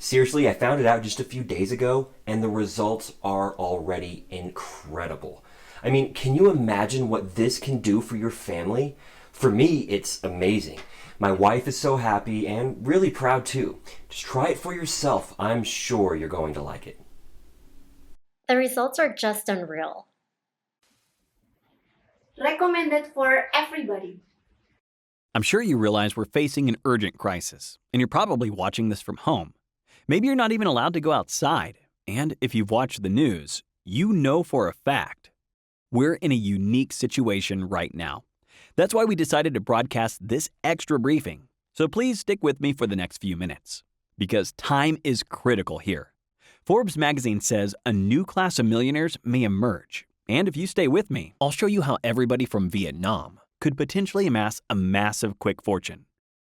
Seriously, I found it out just a few days ago, and the results are already incredible. I mean, can you imagine what this can do for your family? For me, it's amazing. My wife is so happy and really proud too. Just try it for yourself. I'm sure you're going to like it. The results are just unreal. Recommended for everybody. I'm sure you realize we're facing an urgent crisis, and you're probably watching this from home. Maybe you're not even allowed to go outside, and if you've watched the news, you know for a fact we're in a unique situation right now. That's why we decided to broadcast this extra briefing, so please stick with me for the next few minutes, because time is critical here. Forbes magazine says a new class of millionaires may emerge, and if you stay with me, I'll show you how everybody from Vietnam could potentially amass a massive quick fortune.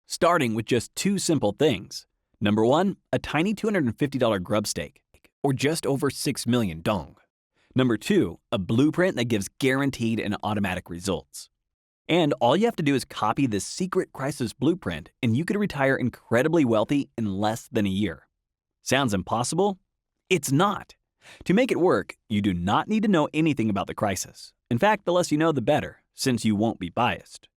Starting with just two simple things. Number one, a tiny $250 grub stake, or just over 6 million dong. Number two, a blueprint that gives guaranteed and automatic results. And all you have to do is copy this secret crisis blueprint, and you could retire incredibly wealthy in less than a year. Sounds impossible? It's not. To make it work, you do not need to know anything about the crisis. In fact, the less you know, the better, since you won't be biased.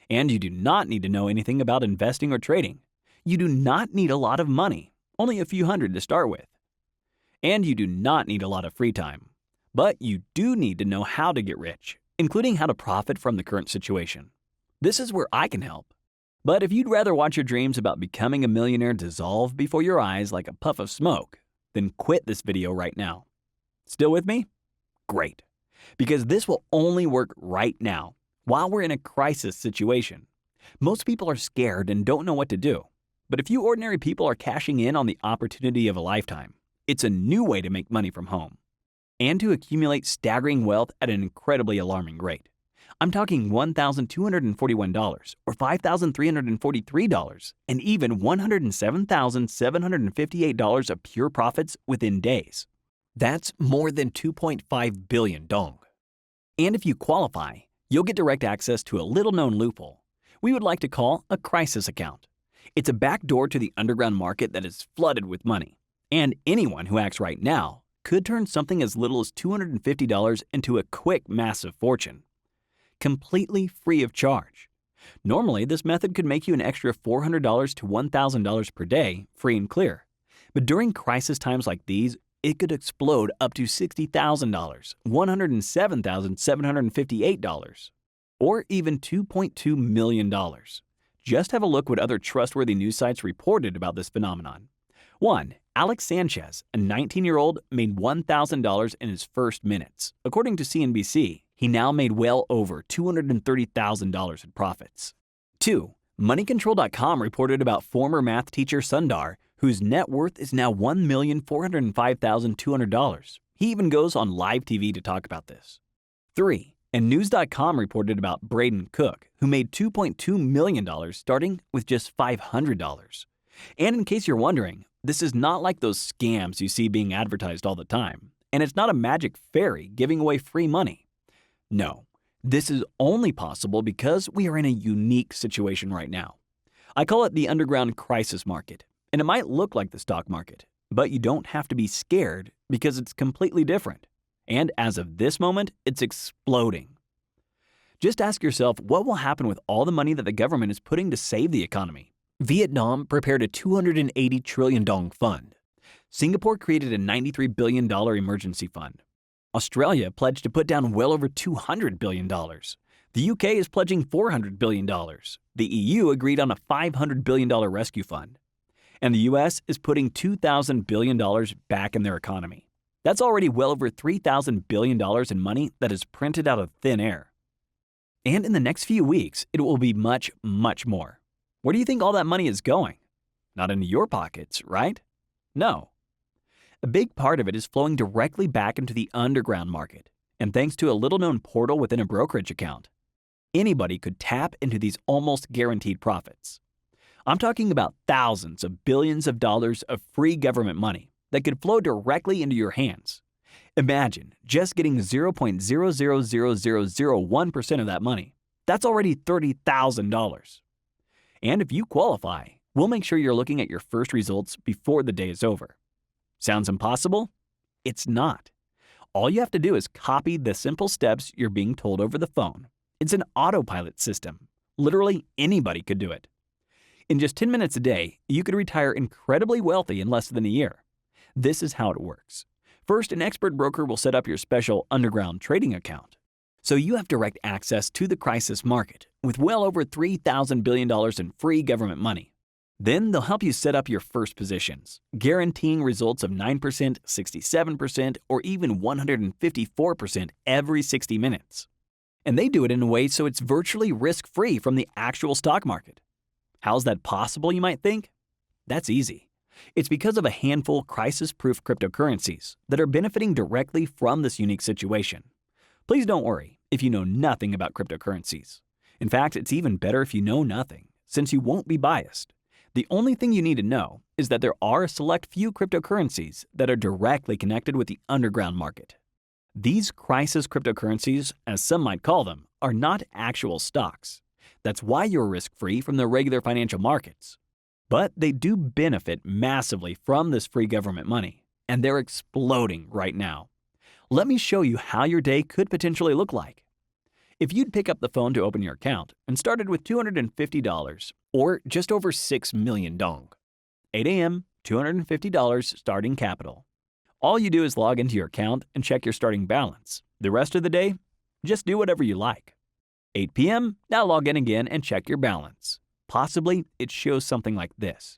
And you do not need to know anything about investing or trading. You do not need a lot of money, only a few hundred to start with. And you do not need a lot of free time. But you do need to know how to get rich, including how to profit from the current situation. This is where I can help. But if you'd rather watch your dreams about becoming a millionaire dissolve before your eyes like a puff of smoke, then quit this video right now. Still with me? Great. Because this will only work right now, while we're in a crisis situation. Most people are scared and don't know what to do. But if you ordinary people are cashing in on the opportunity of a lifetime, it's a new way to make money from home and to accumulate staggering wealth at an incredibly alarming rate. I'm talking $1,241 or $5,343 and even $107,758 of pure profits within days. That's more than 2.5 billion dong. And if you qualify, you'll get direct access to a little-known loophole we would like to call a crisis account. It's a backdoor to the underground market that is flooded with money. And anyone who acts right now could turn something as little as $250 into a quick, massive fortune. Completely free of charge. Normally, this method could make you an extra $400 to $1,000 per day, free and clear. But during crisis times like these, it could explode up to $60,000, $107,758, or even $2.2 million. Just have a look what other trustworthy news sites reported about this phenomenon. 1. Alex Sanchez, a 19-year-old, made $1,000 in his first minutes. According to CNBC, he now made well over $230,000 in profits. 2. MoneyControl.com reported about former math teacher Sundar, whose net worth is now $1,405,200. He even goes on live TV to talk about this. 3. And News.com reported about Braden Cook, who made $2.2 million starting with just $500. And in case you're wondering, this is not like those scams you see being advertised all the time. And it's not a magic fairy giving away free money. No, this is only possible because we are in a unique situation right now. I call it the underground crisis market, and it might look like the stock market, but you don't have to be scared because it's completely different. And as of this moment, it's exploding. Just ask yourself what will happen with all the money that the government is putting to save the economy. Vietnam prepared a 280 trillion dong fund. Singapore created a $93 billion emergency fund. Australia pledged to put down well over $200 billion. The UK is pledging $400 billion. The EU agreed on a $500 billion rescue fund. And the US is putting $2,000 billion back in their economy. That's already well over $3,000 billion in money that is printed out of thin air. And in the next few weeks, it will be much, much more. Where do you think all that money is going? Not into your pockets, right? No. A big part of it is flowing directly back into the underground market, and thanks to a little-known portal within a brokerage account. Anybody could tap into these almost guaranteed profits. I'm talking about thousands of billions of dollars of free government money that could flow directly into your hands. Imagine just getting 0.000001% of that money. That's already $30,000. And if you qualify, We'll make sure you're looking at your first results before the day is over. Sounds impossible? It's not. All you have to do is copy the simple steps you're being told over the phone. It's an autopilot system. Literally anybody could do it. In just 10 minutes a day, you could retire incredibly wealthy in less than a year. This is how it works. First, an expert broker will set up your special underground trading account. So you have direct access to the crisis market with well over $3,000 billion in free government money. Then they'll help you set up your first positions, guaranteeing results of 9%, 67%, or even 154% every 60 minutes. And they do it in a way so it's virtually risk-free from the actual stock market. How's that possible, you might think? That's easy. It's because of a handful of crisis-proof cryptocurrencies that are benefiting directly from this unique situation. Please don't worry if you know nothing about cryptocurrencies. In fact, it's even better if you know nothing, since you won't be biased. The only thing you need to know is that there are a select few cryptocurrencies that are directly connected with the underground market. These crisis cryptocurrencies, as some might call them, are not actual stocks. That's why you're risk-free from the regular financial markets. But they do benefit massively from this free government money, and they're exploding right now. Let me show you how your day could potentially look like. If you'd pick up the phone to open your account and started with $250, or just over 6 million dong, 8 a.m., $250 starting capital. All you do is log into your account and check your starting balance. The rest of the day, just do whatever you like. 8 p.m., now log in again and check your balance. Possibly, it shows something like this.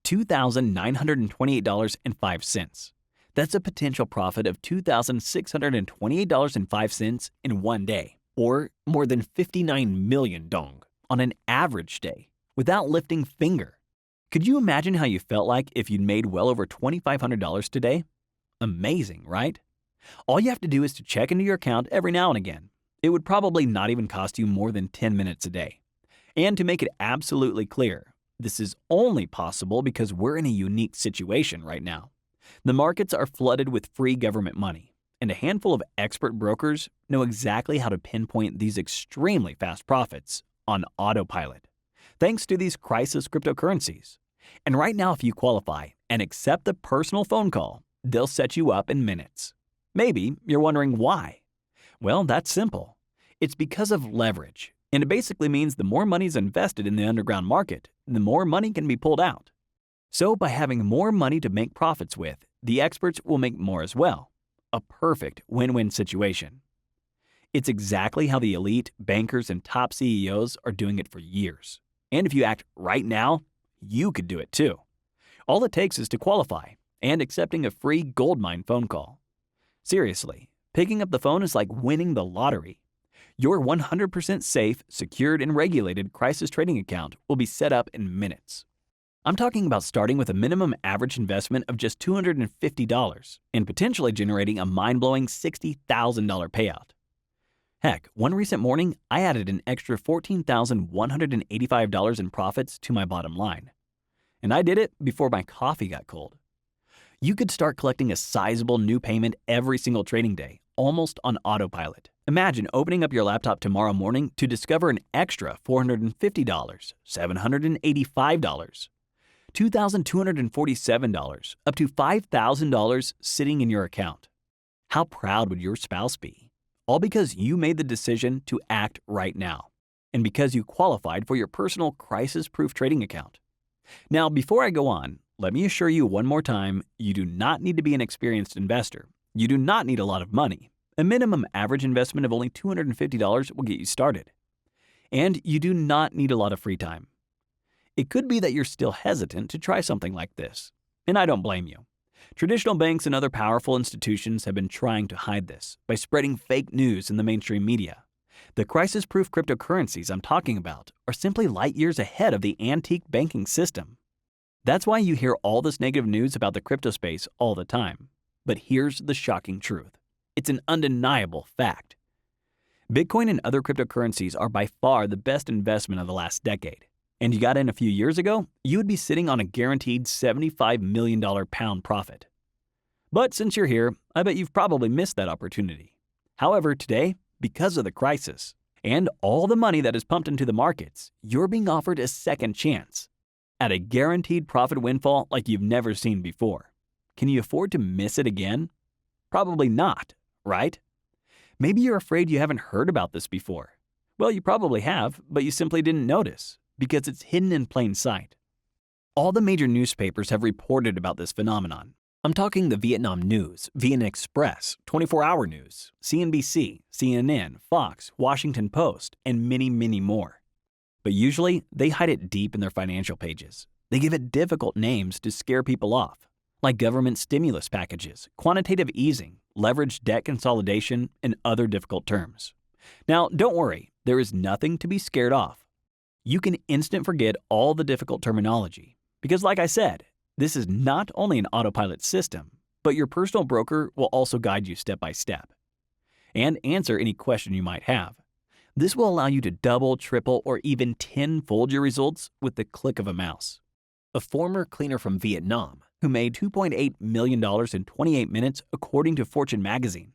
$2,928.05. That's a potential profit of $2,628.05 in one day, or more than 59 million dong on an average day, without lifting finger. Could you imagine how you felt like if you'd made well over $2,500 today? Amazing, right? All you have to do is to check into your account every now and again. It would probably not even cost you more than 10 minutes a day. And to make it absolutely clear, this is only possible because we're in a unique situation right now. The markets are flooded with free government money, and a handful of expert brokers know exactly how to pinpoint these extremely fast profits on autopilot, thanks to these crisis cryptocurrencies. And right now, if you qualify and accept the personal phone call, they'll set you up in minutes. Maybe you're wondering why. Well, that's simple. It's because of leverage, and it basically means the more money is invested in the underground market, the more money can be pulled out. So by having more money to make profits with, the experts will make more as well. A perfect win-win situation. It's exactly how the elite, bankers, and top CEOs are doing it for years. And if you act right now, you could do it too. All it takes is to qualify and accepting a free goldmine phone call. Seriously, picking up the phone is like winning the lottery. Your 100% safe, secured, and regulated crisis trading account will be set up in minutes. I'm talking about starting with a minimum average investment of just $250 and potentially generating a mind-blowing $60,000 payout. Heck, one recent morning, I added an extra $14,185 in profits to my bottom line. And I did it before my coffee got cold. You could start collecting a sizable new payment every single trading day, almost on autopilot. Imagine opening up your laptop tomorrow morning to discover an extra $450, $785, $2,247, up to $5,000 sitting in your account. How proud would your spouse be? All because you made the decision to act right now, and because you qualified for your personal crisis-proof trading account. Now, before I go on, let me assure you one more time, you do not need to be an experienced investor. You do not need a lot of money. A minimum average investment of only $250 will get you started. And you do not need a lot of free time. It could be that you're still hesitant to try something like this, and I don't blame you. Traditional banks and other powerful institutions have been trying to hide this by spreading fake news in the mainstream media. The crisis-proof cryptocurrencies I'm talking about are simply light years ahead of the antique banking system. That's why you hear all this negative news about the crypto space all the time. But here's the shocking truth. It's an undeniable fact. Bitcoin and other cryptocurrencies are by far the best investment of the last decade. And you got in a few years ago, you would be sitting on a guaranteed $75 million pound profit. But since you're here, I bet you've probably missed that opportunity. However, today, because of the crisis and all the money that is pumped into the markets, you're being offered a second chance. at a guaranteed profit windfall like you've never seen before. Can you afford to miss it again? Probably not, right? Maybe you're afraid you haven't heard about this before. Well, you probably have, but you simply didn't notice because it's hidden in plain sight. All the major newspapers have reported about this phenomenon. I'm talking the Vietnam News, VN Express, 24-Hour News, CNBC, CNN, Fox, Washington Post, and many, many more. But usually, they hide it deep in their financial pages. They give it difficult names to scare people off, like government stimulus packages, quantitative easing, leveraged debt consolidation, and other difficult terms. Now, don't worry, there is nothing to be scared off. You can instant forget all the difficult terminology. Because like I said, this is not only an autopilot system, but your personal broker will also guide you step by step and answer any question you might have. This will allow you to double, triple, or even tenfold your results with the click of a mouse. A former cleaner from Vietnam who made $2.8 million in 28 minutes according to Fortune magazine,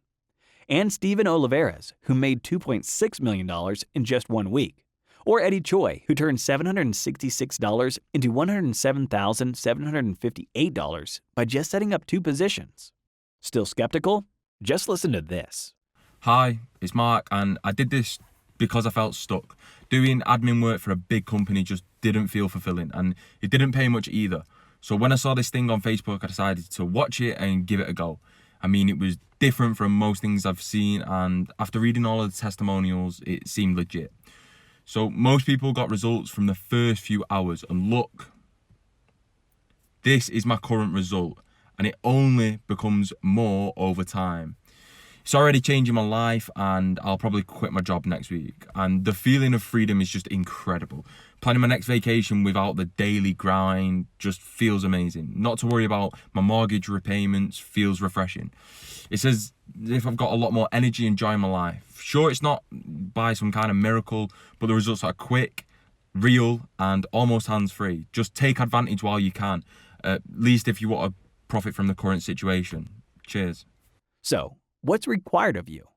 and Stephen Oliverjames, who made $2.6 million in just 1 week. Or Eddie Choi, who turned $766 into $107,758 by just setting up 2 positions. Still skeptical? Just listen to this. Hi, it's Mark, and I did this because I felt stuck. Doing admin work for a big company just didn't feel fulfilling, and it didn't pay much either. So when I saw this thing on Facebook, I decided to watch it and give it a go. I mean, it was different from most things I've seen, and after reading all of the testimonials, it seemed legit. So most people got results from the first few hours, and look, this is my current result, and it only becomes more over time. It's already changing my life, and I'll probably quit my job next week. And the feeling of freedom is just incredible. Planning my next vacation without the daily grind just feels amazing. Not to worry about my mortgage repayments feels refreshing. It's as if I've got a lot more energy and joy in my life. Sure, it's not by some kind of miracle, but the results are quick, real, and almost hands-free. Just take advantage while you can, at least if you want to profit from the current situation. Cheers. So, what's required of you?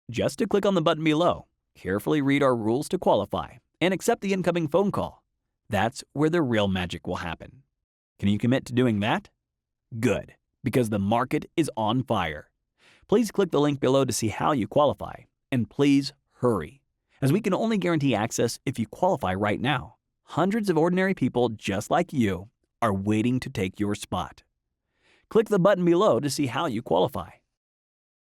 Just to click on the button below, carefully read our rules to qualify, and accept the incoming phone call. That's where the real magic will happen. Can you commit to doing that? Good, because the market is on fire. Please click the link below to see how you qualify, and please hurry, as we can only guarantee access if you qualify right now. Hundreds of ordinary people just like you are waiting to take your spot. Click the button below to see how you qualify.